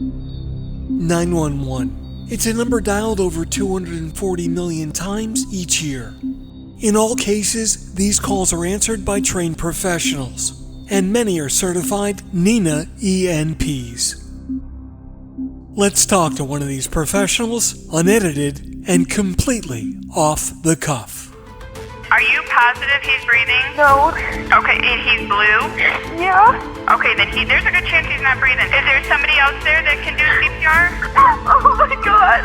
911. It's a number dialed over 240 million times each year. In all cases, these calls are answered by trained professionals, and many are certified NENA ENPs. Let's talk to one of these professionals, unedited and completely off the cuff. Are you positive he's breathing? No. Okay, and he's blue? Yeah. Okay, then there's a good chance he's not breathing. Is there somebody else there that can do CPR? Oh my God.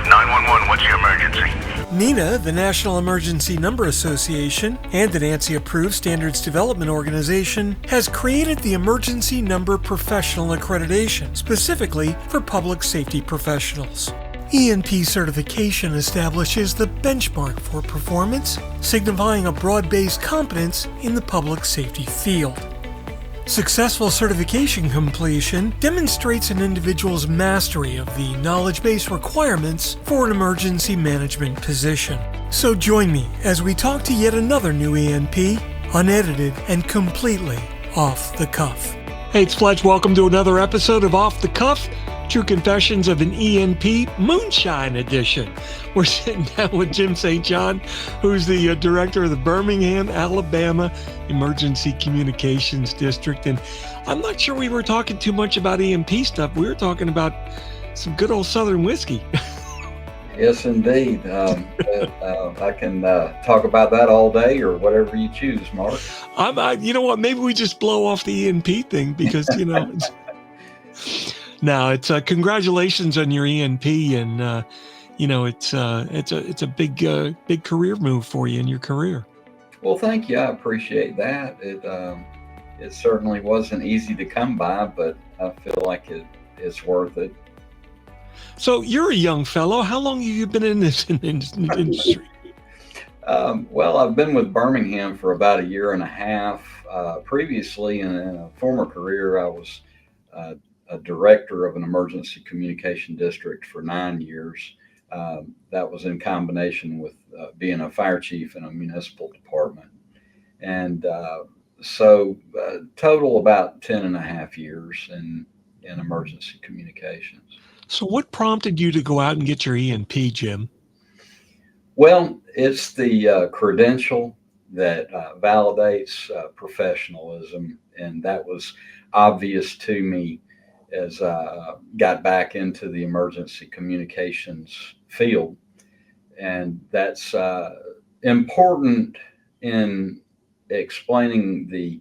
911, what's your emergency? NENA, the National Emergency Number Association, and the NANCI-approved Standards Development Organization, has created the Emergency Number Professional Accreditation, specifically for public safety professionals. ENP certification establishes the benchmark for performance, signifying a broad-based competence in the public safety field. Successful certification completion demonstrates an individual's mastery of the knowledge base requirements for an emergency management position. So join me as we talk to yet another new ENP, unedited and completely off the cuff. Hey, it's Fletch. Welcome to another episode of Off the Cuff, True Confessions of an ENP Moonshine edition. We're sitting down with Jim St. John, who's the director of the Birmingham, Alabama Emergency Communications District. And I'm not sure we were talking too much about EMP stuff. We were talking about some good old Southern whiskey. Yes, indeed. I can talk about that all day or whatever you choose, Mark. You know what? Maybe we just blow off the ENP thing because, No, it's congratulations on your ENP, and it's a big career move for you in your career. Well, thank you. I appreciate that. It certainly wasn't easy to come by, but I feel like it's worth it. So you're a young fellow. How long have you been in this industry? Well, I've been with Birmingham for about a year and a half. Previously, in a former career, I was a director of an emergency communication district for 9 years. That was in combination with being a fire chief in a municipal department. And total about 10 and a half years in emergency communications. So what prompted you to go out and get your ENP, Jim? Well, it's the credential that validates professionalism, and that was obvious to me as I got back into the emergency communications field. And that's important in explaining the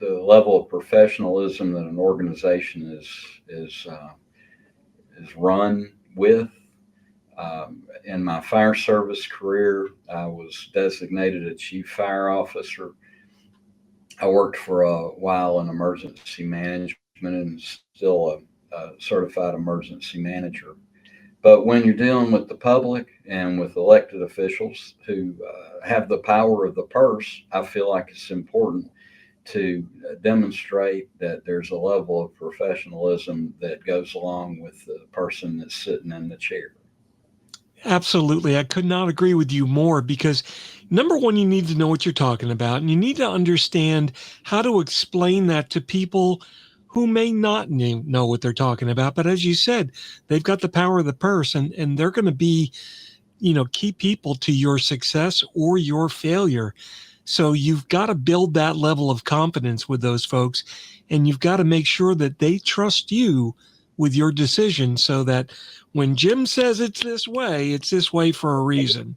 level of professionalism that an organization is run with. In my fire service career, I was designated a chief fire officer. I worked for a while in emergency management and still a certified emergency manager. But when you're dealing with the public and with elected officials who have the power of the purse, I feel like it's important to demonstrate that there's a level of professionalism that goes along with the person that's sitting in the chair. Absolutely. I could not agree with you more because, number one, you need to know what you're talking about, and you need to understand how to explain that to people who may not know what they're talking about. But as you said, they've got the power of the purse, and they're going to be, key people to your success or your failure. So you've got to build that level of confidence with those folks, and you've got to make sure that they trust you with your decision so that when Jim says it's this way for a reason.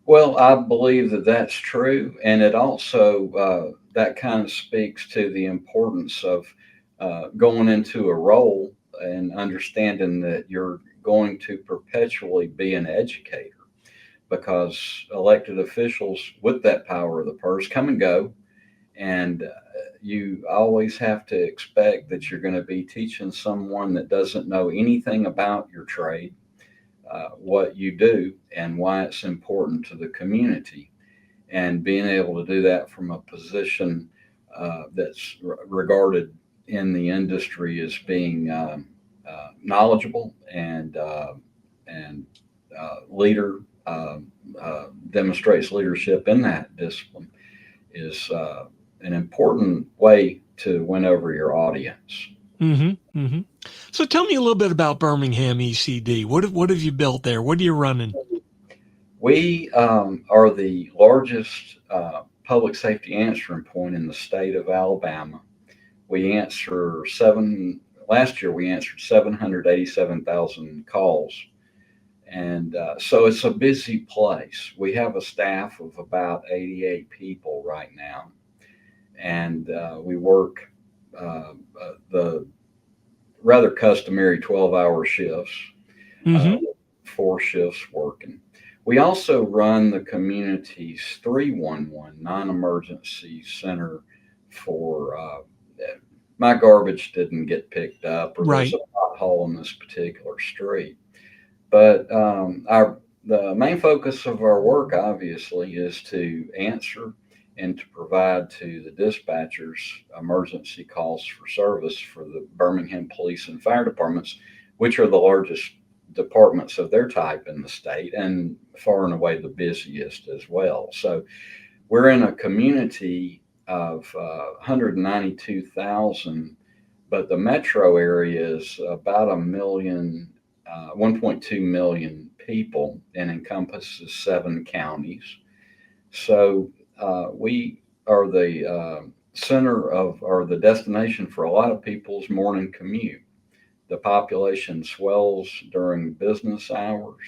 Well, I believe that that's true. And it also, that kind of speaks to the importance of going into a role and understanding that you're going to perpetually be an educator, because elected officials with that power of the purse come and go. And you always have to expect that you're going to be teaching someone that doesn't know anything about your trade, what you do and why it's important to the community. And being able to do that from a position that's regarded in the industry as being knowledgeable and leader, demonstrates leadership in that discipline is an important way to win over your audience. Mm-hmm. Mm-hmm. So tell me a little bit about Birmingham ECD. What have you built there? What are you running? We are the largest public safety answering point in the state of Alabama. We answer last year we answered 787,000 calls. And so it's a busy place. We have a staff of about 88 people right now. And we work the rather customary 12-hour shifts, Mm-hmm. 4 shifts working. We also run the community's 311 non-emergency center for my garbage didn't get picked up, or Right. there's a pothole in this particular street. But the main focus of our work, obviously, is to answer and to provide to the dispatchers emergency calls for service for the Birmingham Police and Fire Departments, which are the largest departments of their type in the state and far and away the busiest as well. So we're in a community of 192,000, but the metro area is about 1.2 million people and encompasses 7 counties. So we are the center of, or the destination for a lot of people's morning commute. The population swells during business hours,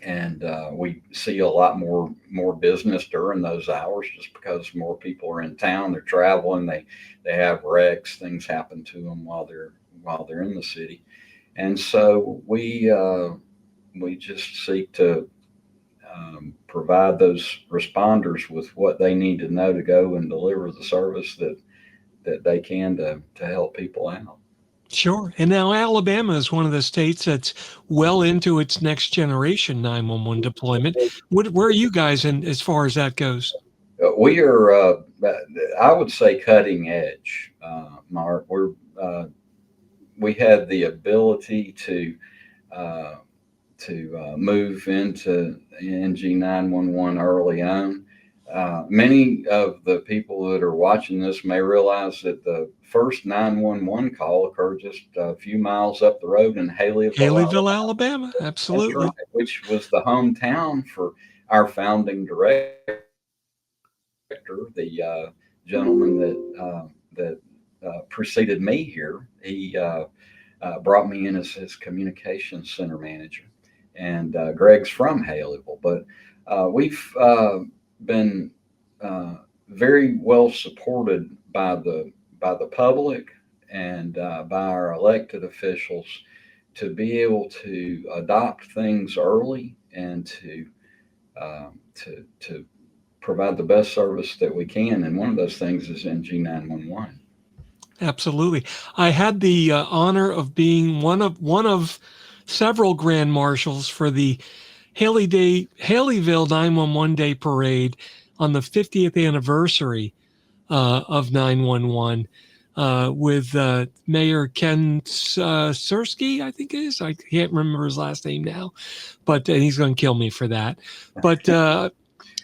and we see a lot more business during those hours just because more people are in town. They're traveling. They have wrecks. Things happen to them while they're in the city, and so we just seek to provide those responders with what they need to know to go and deliver the service that they can to help people out. Sure. And now Alabama is one of the states that's well into its next generation 911 deployment. Where are you guys in as far as that goes? We are, I would say, cutting edge, Mark. We had the ability to move into NG 911 early on. Many of the people that are watching this may realize that the first 911 call occurred just a few miles up the road in Haleyville, Alabama. Absolutely. That's right, which was the hometown for our founding director, the gentleman that preceded me here. He brought me in as his communications center manager, and Greg's from Haleyville. But we've been very well supported by the public and by our elected officials to be able to adopt things early and to provide the best service that we can. And one of those things is NG 911. Absolutely. I had the honor of being one of several grand marshals for the Haleyville 911 Day Parade on the 50th anniversary of 911 with Mayor Ken Sersky, I think it is. I can't remember his last name now, but he's going to kill me for that. But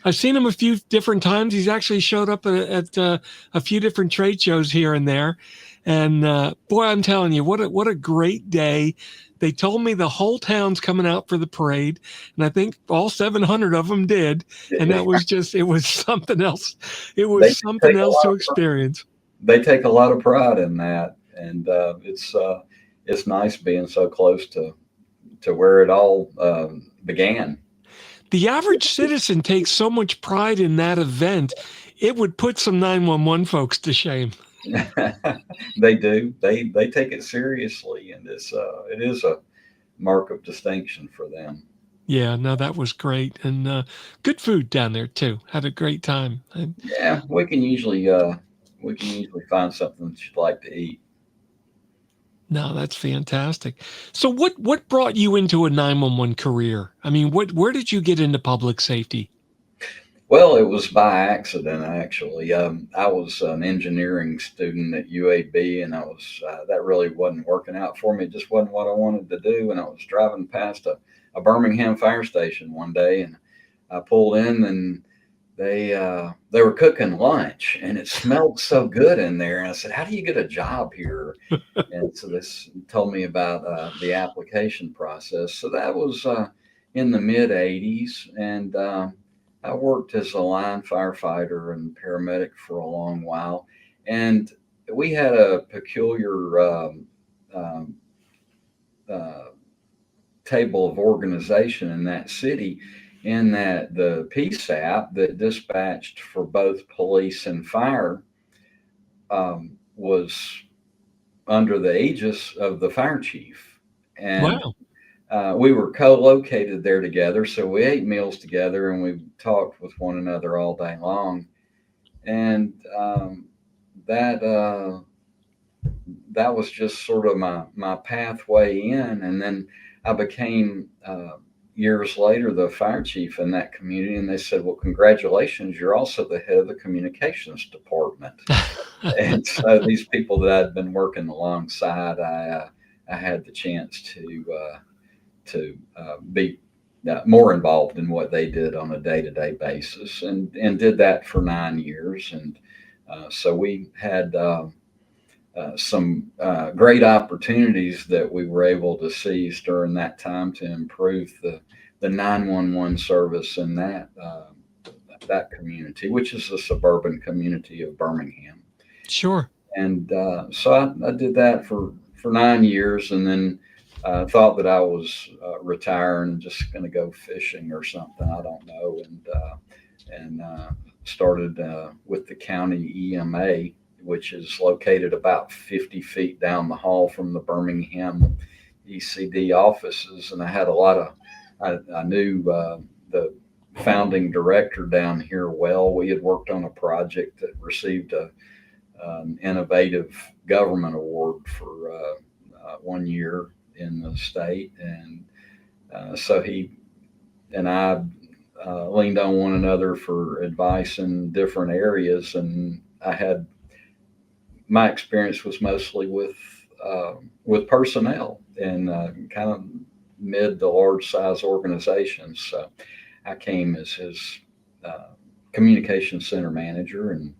I've seen him a few different times. He's actually showed up at a few different trade shows here and there. And boy, I'm telling you, what a great day. They told me the whole town's coming out for the parade, and I think all 700 of them did. And it was something else. It was something else to experience. They take a lot of pride in that, and it's nice being so close to where it all began. The average citizen takes so much pride in that event, it would put some 911 folks to shame. They do. They take it seriously, and it is a mark of distinction for them. Yeah, no, that was great, and good food down there too. Had a great time. Yeah, we can usually find something that you'd like to eat. No, that's fantastic. So what brought you into a 911 career? I mean, where did you get into public safety? Well, it was by accident, actually. I was an engineering student at UAB, and that really wasn't working out for me. It just wasn't what I wanted to do. And I was driving past a Birmingham fire station one day, and I pulled in, and they were cooking lunch, and it smelled so good in there. And I said, "How do you get a job here?" And so this told me about the application process. So that was in the mid '80s, and I worked as a line firefighter and paramedic for a long while. And we had a peculiar um, uh, table of organization in that city, in that the PSAP that dispatched for both police and fire was under the aegis of the fire chief. And Wow. we were co-located there together, so we ate meals together and we talked with one another all day long. And that that was just sort of my pathway in. And then I became years later the fire chief in that community, and they said, "Well, congratulations, you're also the head of the communications department." And so these people that I'd been working alongside, I had the chance to be more involved in what they did on a day-to-day basis, and did that for 9 years. And so we had some great opportunities that we were able to seize during that time to improve the 911 service in that community, which is a suburban community of Birmingham. Sure. And so I did that for 9 years, and then thought that I was retiring and just going to go fishing or something. I don't know. And started with the county EMA, which is located about 50 feet down the hall from the Birmingham ECD offices. And I had a lot of, I knew the founding director down here well. We had worked on a project that received an innovative government award for 1 year in the state. And so he and I leaned on one another for advice in different areas. And I had, my experience was mostly with personnel and kind of mid to large size organizations. So I came as his communication center manager, and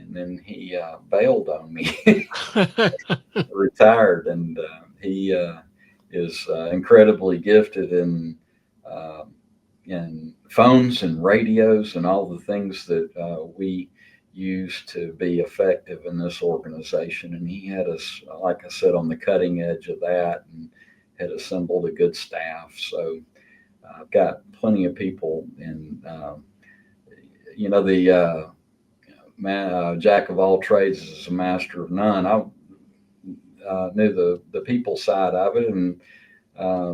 then he bailed on me, retired. And he is incredibly gifted uh, in phones and radios and all the things that we use to be effective in this organization. And he had us, like I said, on the cutting edge of that, and had assembled a good staff. So I've got plenty of people, and the jack of all trades is a master of none. I knew the people side of it, and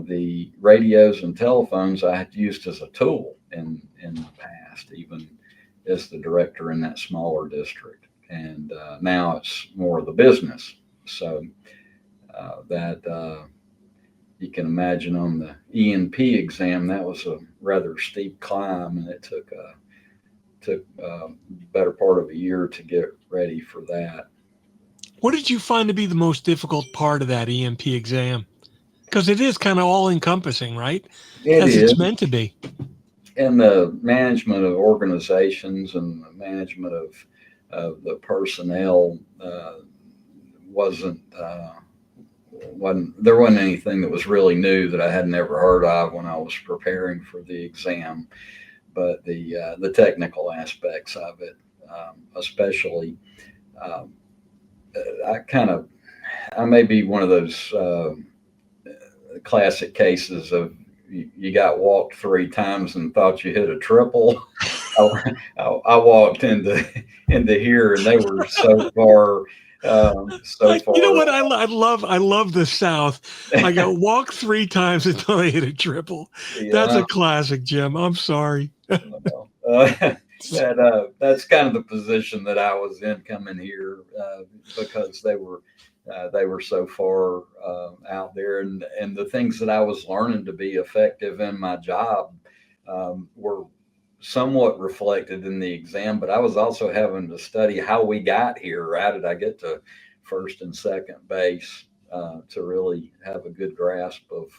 the radios and telephones I had used as a tool in the past, even as the director in that smaller district. And now it's more of the business. So that you can imagine on the ENP exam, that was a rather steep climb, and it took better part of a year to get ready for that. What did you find to be the most difficult part of that EMP exam? Because it is kind of all encompassing, right? It As is. it's meant to be. And the management of organizations and the management of the personnel wasn't there wasn't anything that was really new that I had never heard of when I was preparing for the exam. But the technical aspects of it, especially, I may be one of those classic cases of you got walked 3 times and thought you hit a triple. I walked into here, and they were so far. You know what? I love the South. I got walked 3 times until I hit a triple. That's Yeah, a classic, Jim. I'm sorry. that's kind of the position that I was in coming here, because they were so far out there, and the things that I was learning to be effective in my job were somewhat reflected in the exam. But I was also having to study how we got here. How did I get to first and second base, to really have a good grasp of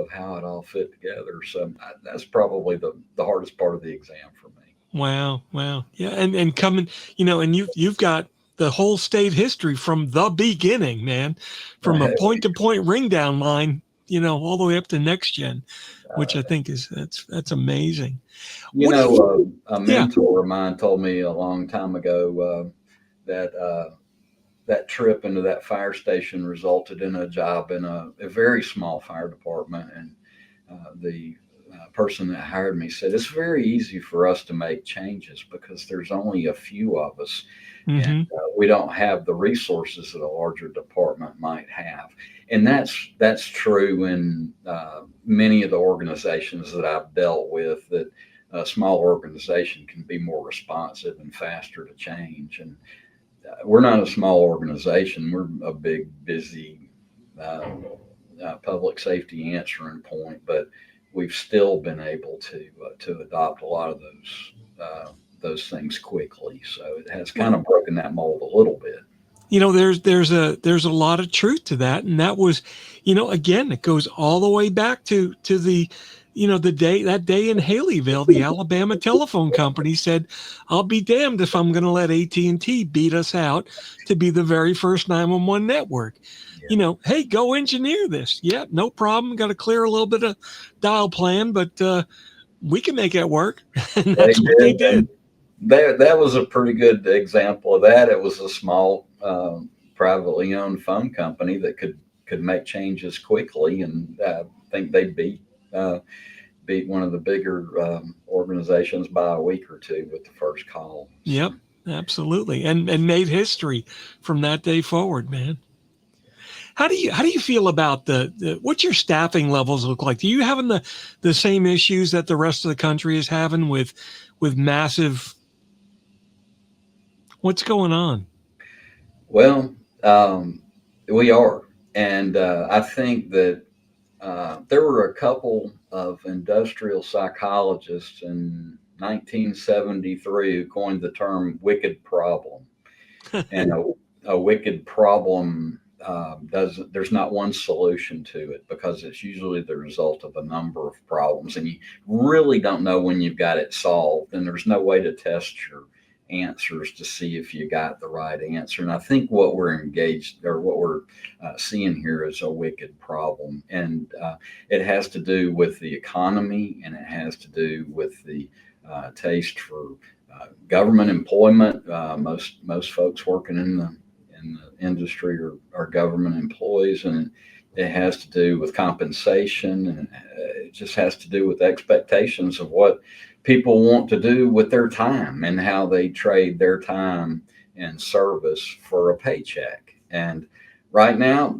how it all fit together. So that's probably the hardest part of the exam for me. Wow. Wow. Yeah. And coming, and you've got the whole state history from the beginning, man, from a point to point ring down line, all the way up to next gen, which I think that's amazing. What do you, A yeah. mentor of mine told me a long time ago that that trip into that fire station resulted in a job in a very small fire department. And the person that hired me said, it's very easy for us to make changes because there's only a few of us. And Mm-hmm. we don't have the resources that a larger department might have. And that's true in many of the organizations that I've dealt with, that a small organization can be more responsive and faster to change. And we're not a small organization. We're a big, busy public safety answering point, but we've still been able to adopt a lot of those things quickly. So it has kind of broken that mold a little bit. There's a lot of truth to that, and that was, again, it goes all the way back to the, the day in Haleyville, the Alabama Telephone Company said, "I'll be damned if I'm going to let AT&T beat us out to be the very first 911 network." Yeah. Hey, go engineer this. Yeah, no problem. Got to clear a little bit of dial plan, but we can make it work, and They that's what they did, and did. that was a pretty good example of that. It was a small, privately owned phone company that could make changes quickly, and I think they beat one of the bigger organizations by a week or two with the first call. So, Yep, absolutely, and made history from that day forward, man. How do you feel about the what's your staffing levels look like? Do you having the same issues that the rest of the country is having with massive? What's going on? well, we are, and I think that there were a couple of industrial psychologists in 1973 who coined the term "wicked problem." And a wicked problem there's not one solution to it, because it's usually the result of a number of problems, and you really don't know when you've got it solved, and there's no way to test your answers to see if you got the right answer. And I think what we're engaged, or what we're seeing here, is a wicked problem, and it has to do with the economy, and it has to do with the taste for government employment. Most folks working in the industry are government employees, and it has to do with compensation, and it just has to do with expectations of what people want to do with their time and how they trade their time and service for a paycheck. And right now,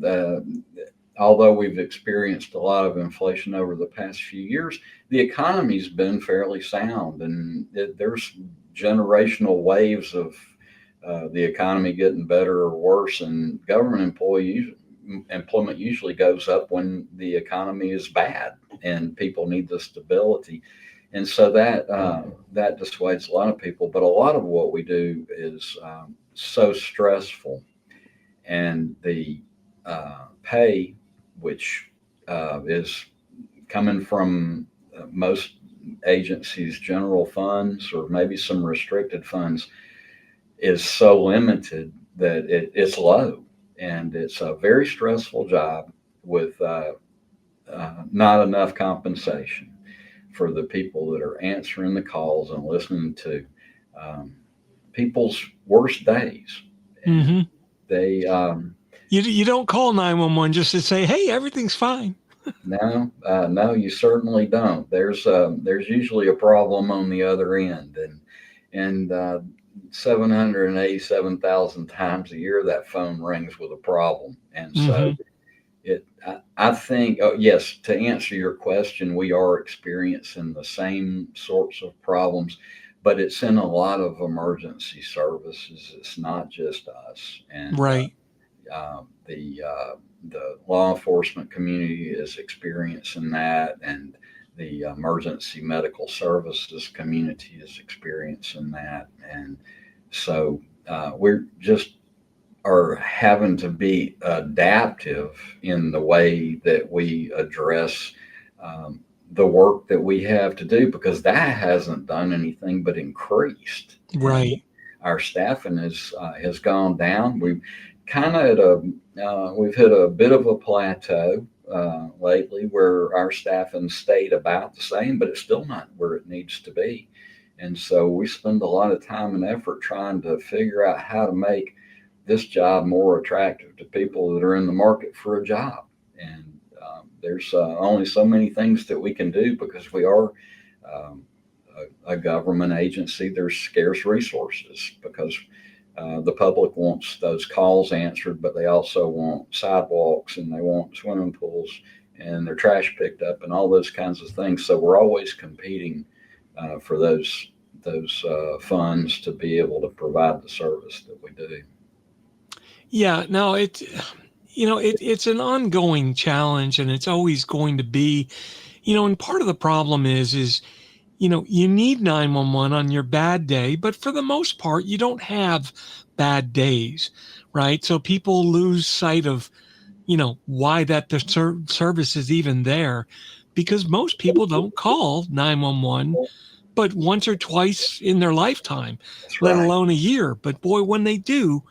although we've experienced a lot of inflation over the past few years, the economy's been fairly sound, and there's generational waves of the economy getting better or worse, and government employment usually goes up when the economy is bad and people need the stability. And so that dissuades a lot of people. But a lot of what we do is so stressful, and the pay, which is coming from most agencies' general funds, or maybe some restricted funds, is so limited that it's low, and it's a very stressful job with not enough compensation for the people that are answering the calls and listening to people's worst days. And Mm-hmm. they You don't call 911 just to say, "Hey, everything's fine." no, you certainly don't. There's usually a problem on the other end, and 787,000 times a year that phone rings with a problem. And so Mm-hmm. I think, oh, yes, to answer your question, we are experiencing the same sorts of problems, but it's in a lot of emergency services. It's not just us. And Right. the law enforcement community is experiencing that, and the emergency medical services community is experiencing that. And so we're just are having to be adaptive in the way that we address the work that we have to do, because that hasn't done anything but increased. Right. Our staffing has gone down. We've kind of we've hit a bit of a plateau lately, where our staffing stayed about the same, but it's still not where it needs to be. And so we spend a lot of time and effort trying to figure out how to make this job more attractive to people that are in the market for a job. And there's only so many things that we can do, because we are um, a government agency. There's scarce resources, because the public wants those calls answered, but they also want sidewalks, and they want swimming pools, and their trash picked up, and all those kinds of things. So we're always competing for those funds to be able to provide the service that we do. Yeah, no, it's an ongoing challenge, and it's always going to be, and part of the problem is, you need 911 on your bad day, but for the most part, you don't have bad days, right? So people lose sight of, why that the service is even there, because most people don't call 911 but once or twice in their lifetime, That's let right. alone a year. But boy, when they do,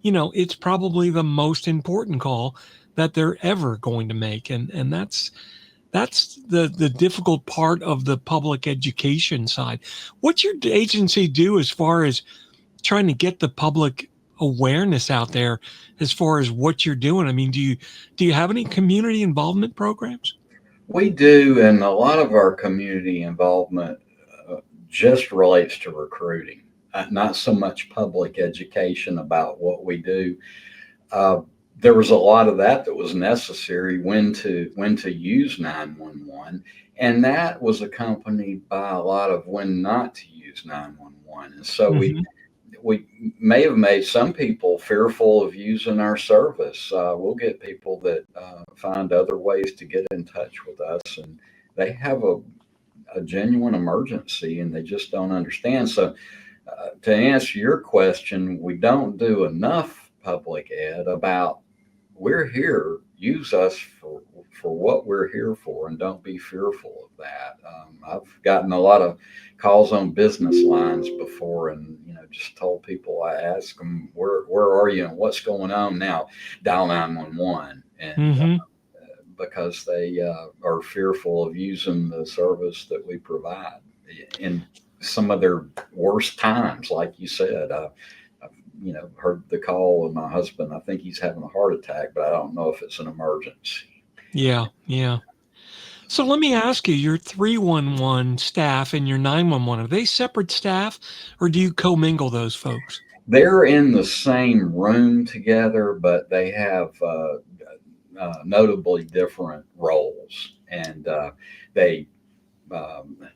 it's probably the most important call that they're ever going to make. And that's the difficult part of the public education side. What's your agency do as far as trying to get the public awareness out there as far as what you're doing? I mean, do you have any community involvement programs? We do, and a lot of our community involvement just relates to recruiting, not so much public education about what we do. Uh, there was a lot of that was necessary, when to use 911, and that was accompanied by a lot of when not to use 911. And so Hmm. we may have made some people fearful of using our service. We'll get people that find other ways to get in touch with us, and they have a genuine emergency, and they just don't understand. So, to answer your question, we don't do enough public ed about, we're here, use us for what we're here for, and don't be fearful of that. I've gotten a lot of calls on business lines before, and just told people, I ask them, where are you and what's going on now? Dial 911. And Hmm. because they are fearful of using the service that we provide in some of their worst times. Like you said, I've heard the call of my husband. I think he's having a heart attack, but I don't know if it's an emergency. Yeah, yeah. So let me ask you, your 311 staff and your 911, are they separate staff, or do you commingle those folks? They're in the same room together, but they have notably different roles, and they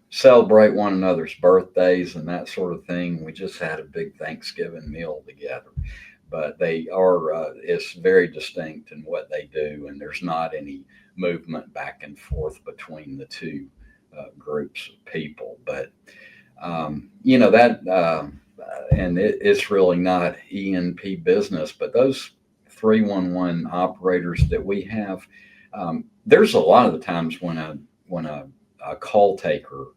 celebrate one another's birthdays and that sort of thing. We just had a big Thanksgiving meal together, but they are, it's very distinct in what they do, and there's not any movement back and forth between the two groups of people. But that, and it's really not ENP business, but those 311 operators that we have, there's a lot of the times when a call taker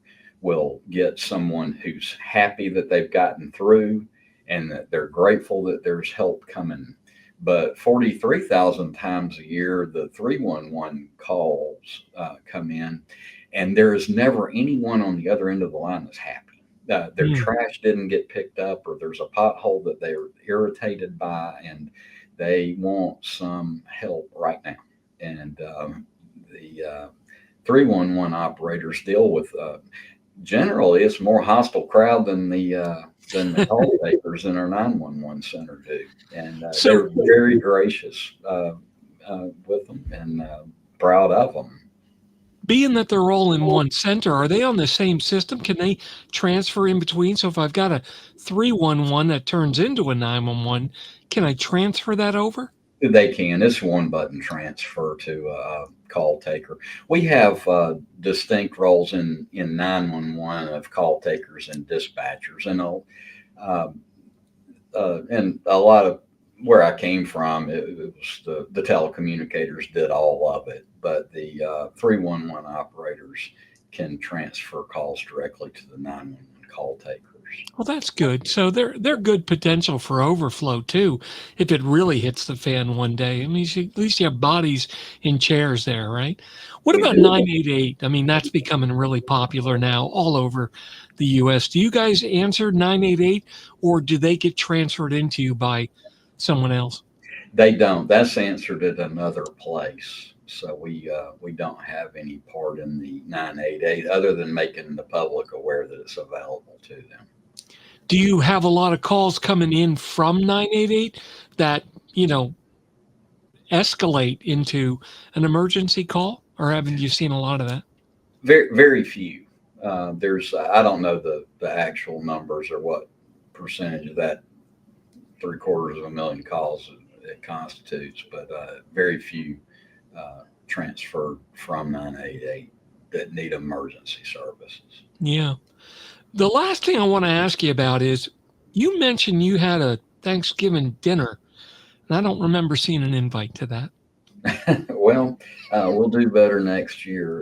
will get someone who's happy that they've gotten through, and that they're grateful that there's help coming. But 43,000 times a year, the 311 calls come in, and there is never anyone on the other end of the line that's happy. Their Mm. trash didn't get picked up, or there's a pothole that they're irritated by, and they want some help right now. And the 311 operators deal with, generally, it's more hostile crowd than the call takers in our 911 center do, and So they're very gracious with them, and proud of them. being that they're all in one center, are they on the same system? Can they transfer in between? So if I've got a 311 that turns into a 911, can I transfer that over? They can. It's one button transfer to a call taker. We have distinct roles in 911 of call takers and dispatchers, and and a lot of where I came from, it was the telecommunicators did all of it, but the 311 operators can transfer calls directly to the 911 call takers. Well, that's good. So they're good potential for overflow too, if it really hits the fan one day. I mean, at least you have bodies in chairs there, right? What We about do. 988? I mean, that's becoming really popular now all over the U.S. Do you guys answer 988, or do they get transferred into you by someone else? They don't. That's answered at another place. So we don't have any part in the 988 other than making the public aware that it's available to them. Do you have a lot of calls coming in from 988 that, you know, escalate into an emergency call, or haven't you seen a lot of that? Very few. There's I don't know the actual numbers or what percentage of that 750,000 calls it constitutes, but very few transferred from 988 that need emergency services. Yeah. The last thing I want to ask you about is you mentioned you had a Thanksgiving dinner, and I don't remember seeing an invite to that. Well, we'll do better next year.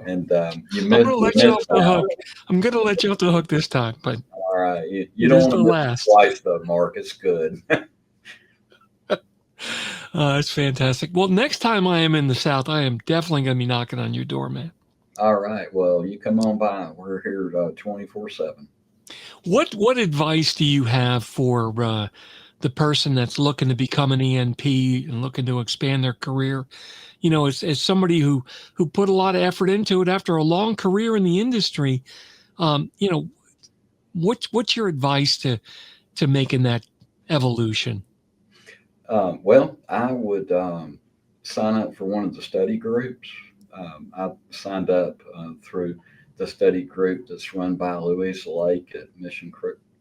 And you I'm missed, going to you let you missed off the out. hook. I'm going to let you off the hook this time, but All right. You it don't is want the to miss it last. twice, though, Mark. It's good. That's fantastic. Well, next time I am in the South, I am definitely going to be knocking on your door, man. All right. Well, you come on by. We're here 24/7. What advice do you have for the person that's looking to become an ENP and looking to expand their career? You know, as somebody who put a lot of effort into it after a long career in the industry, you know, what's your advice to making that evolution? Well, I would sign up for one of the study groups. I signed up through the study group that's run by Louisa Lake at Mission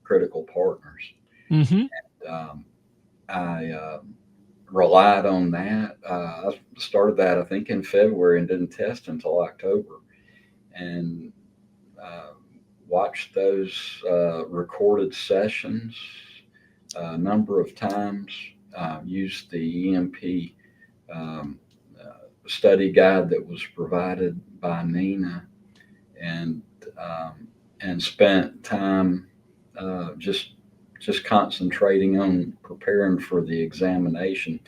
Critical Partners. Mm-hmm. Um, I relied on that. I started that, I think, in February and didn't test until October. And uh, watched those recorded sessions a number of times. Used the EMP um, study guide that was provided by Nina, and and spent time just concentrating on preparing for the examination,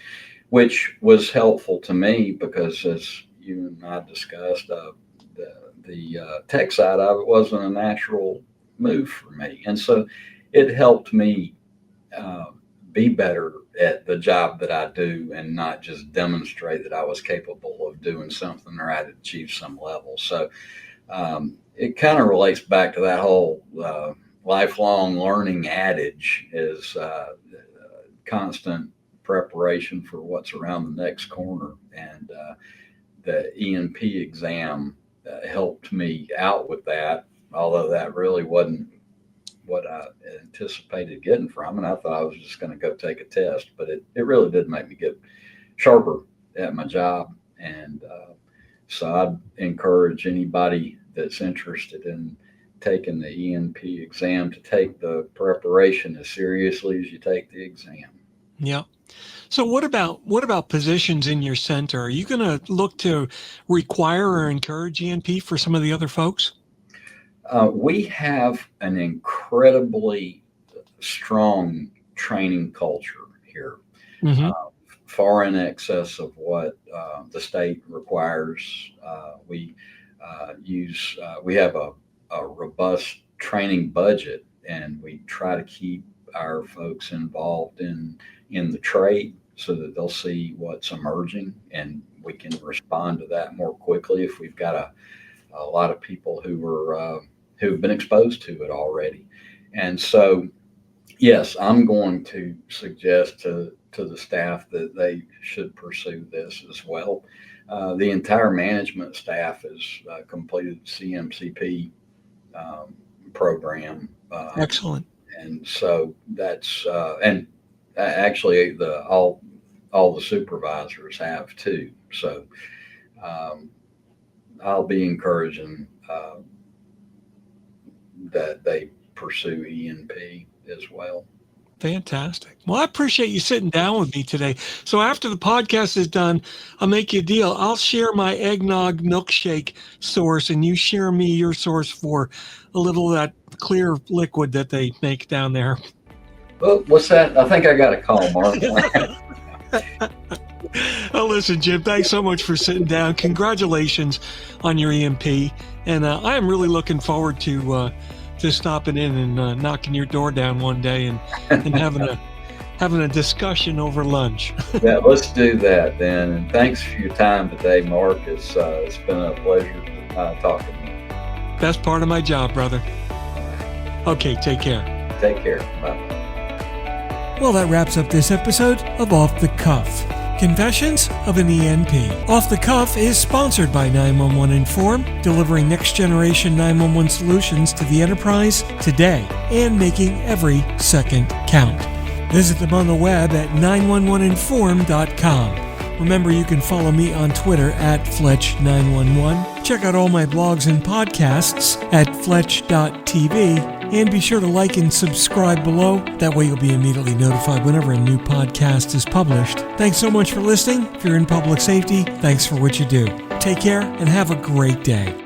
which was helpful to me because, as you and I discussed, the tech side of it wasn't a natural move for me, and so it helped me uh, be better at the job that I do and not just demonstrate that I was capable of doing something or I'd achieved some level. So it kind of relates back to that whole lifelong learning adage is constant preparation for what's around the next corner. And the ENP exam helped me out with that, although that really wasn't what I anticipated getting from it. I thought I was just going to go take a test, but it really did make me get sharper at my job. And so I'd encourage anybody that's interested in taking the ENP exam to take the preparation as seriously as you take the exam. Yeah. So what about positions in your center? Are you going to look to require or encourage ENP for some of the other folks? We have an incredibly strong training culture here, Mm-hmm. far in excess of what the state requires. We have a robust training budget, and we try to keep our folks involved in the trade so that they'll see what's emerging, and we can respond to that more quickly if we've got a lot of people who've been exposed to it already. And so, yes, I'm going to suggest to the staff that they should pursue this as well. The entire management staff has completed the CMCP program. Excellent. And so that's and actually all the supervisors have too. So um, I'll be encouraging that they pursue ENP as well. Fantastic. Well, I appreciate you sitting down with me today. So after the podcast is done, I'll make you a deal. I'll share my eggnog milkshake source, and you share me your source for a little of that clear liquid that they make down there. Well, what's that? I think I got a call, Mark. Oh, listen, Jim, thanks so much for sitting down. Congratulations on your EMP. And I am really looking forward to stopping in and knocking your door down one day and having a discussion over lunch. Yeah, let's do that then. And thanks for your time today, Mark. It's been a pleasure talking to you. Best part of my job, brother. Okay, take care. Take care. Bye. Well, that wraps up this episode of Off the Cuff. Confessions of an ENP. Off the Cuff is sponsored by 911 Inform, delivering next-generation 911 solutions to the enterprise today and making every second count. Visit them on the web at 911inform.com. Remember, you can follow me on Twitter at Fletch911. Check out all my blogs and podcasts at Fletch.tv. And be sure to like and subscribe below. That way you'll be immediately notified whenever a new podcast is published. Thanks so much for listening. If you're in public safety, thanks for what you do. Take care and have a great day.